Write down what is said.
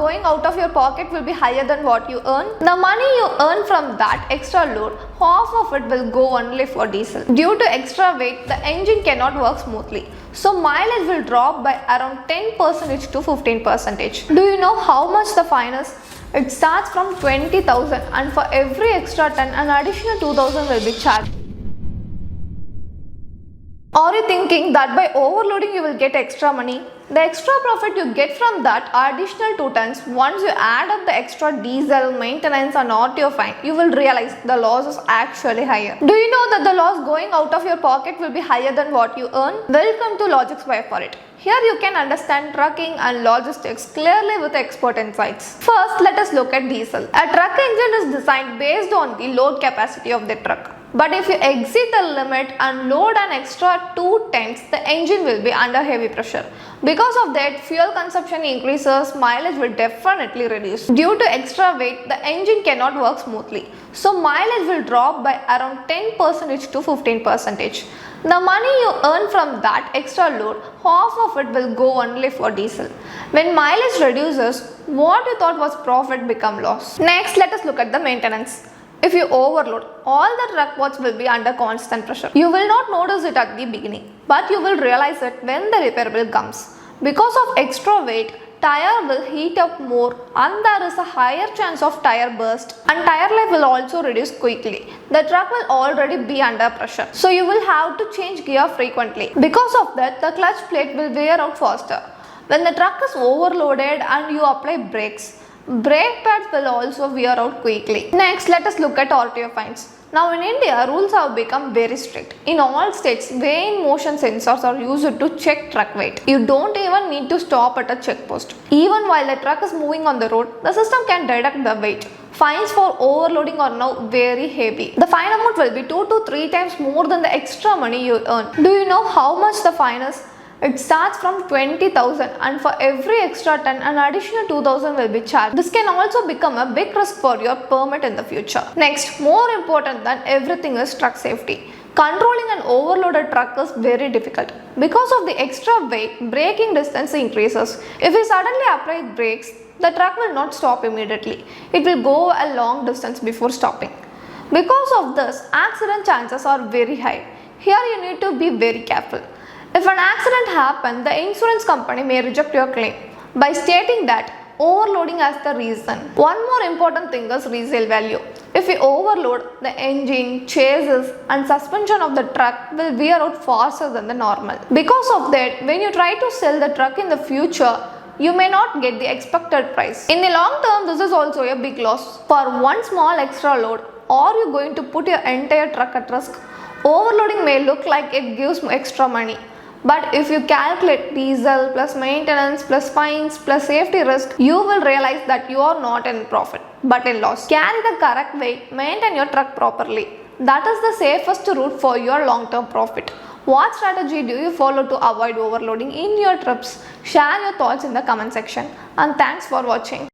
going out of your pocket will be higher than what you earn. The money you earn from that extra load, half of it will go only for diesel. Due to extra weight, the engine cannot work smoothly. So mileage will drop by around 10% to 15%. Do you know how much the fine is? It starts from 20,000 and for every extra ton an additional 2,000 will be charged. Are you thinking that by overloading you will get extra money? The extra profit you get from that additional 2 tons, once you add up the extra diesel, maintenance and RTO fine, you will realize the loss is actually higher. Do you know that the loss going out of your pocket will be higher than what you earn? Welcome to Logics by FR8. Here you can understand trucking and logistics clearly with expert insights. First, let us look at diesel. A truck engine is designed based on the load capacity of the truck. But if you exceed the limit and load an extra 2 tons, the engine will be under heavy pressure. Because of that, fuel consumption increases, mileage will definitely reduce. Due to extra weight, the engine cannot work smoothly. So mileage will drop by around 10% to 15%. The money you earn from that extra load, half of it will go only for diesel. When mileage reduces, what you thought was profit become loss. Next, let us look at the maintenance. If you overload, all the truck parts will be under constant pressure. You will not notice it at the beginning, but you will realize it when the repair bill comes. Because of extra weight, tire will heat up more and there is a higher chance of tire burst, and tire life will also reduce quickly. The truck will already be under pressure, so you will have to change gear frequently. Because of that, the clutch plate will wear out faster. When the truck is overloaded and you apply brakes, brake pads will also wear out quickly. Next, let us look at RTO fines. Now in India, rules have become very strict. In all states, weigh in motion sensors are used to check truck weight. You don't even need to stop at a checkpost. Even while the truck is moving on the road, the system can detect the weight. Fines for overloading are now very heavy. The fine amount will be 2 to 3 times more than the extra money you earn. Do you know how much the fine is? It starts from 20,000 and for every extra ton an additional 2,000 will be charged. This can also become a big risk for your permit in the future. Next, more important than everything is truck safety. Controlling an overloaded truck is very difficult. Because of the extra weight, braking distance increases. If you suddenly apply brakes, the truck will not stop immediately. It will go a long distance before stopping. Because of this, accident chances are very high. Here you need to be very careful. If an accident happens, the insurance company may reject your claim by stating that overloading as the reason. One more important thing is resale value. If you overload, the engine, chassis and suspension of the truck will wear out faster than the normal. Because of that, when you try to sell the truck in the future, you may not get the expected price. In the long term, this is also a big loss. For one small extra load, are you going to put your entire truck at risk? Overloading may look like it gives extra money. But if you calculate diesel plus maintenance plus fines plus safety risk, you will realize that you are not in profit but in loss. Carry the correct weight, maintain your truck properly. That is the safest route for your long-term profit. What strategy do you follow to avoid overloading in your trips? Share your thoughts in the comment section, and thanks for watching.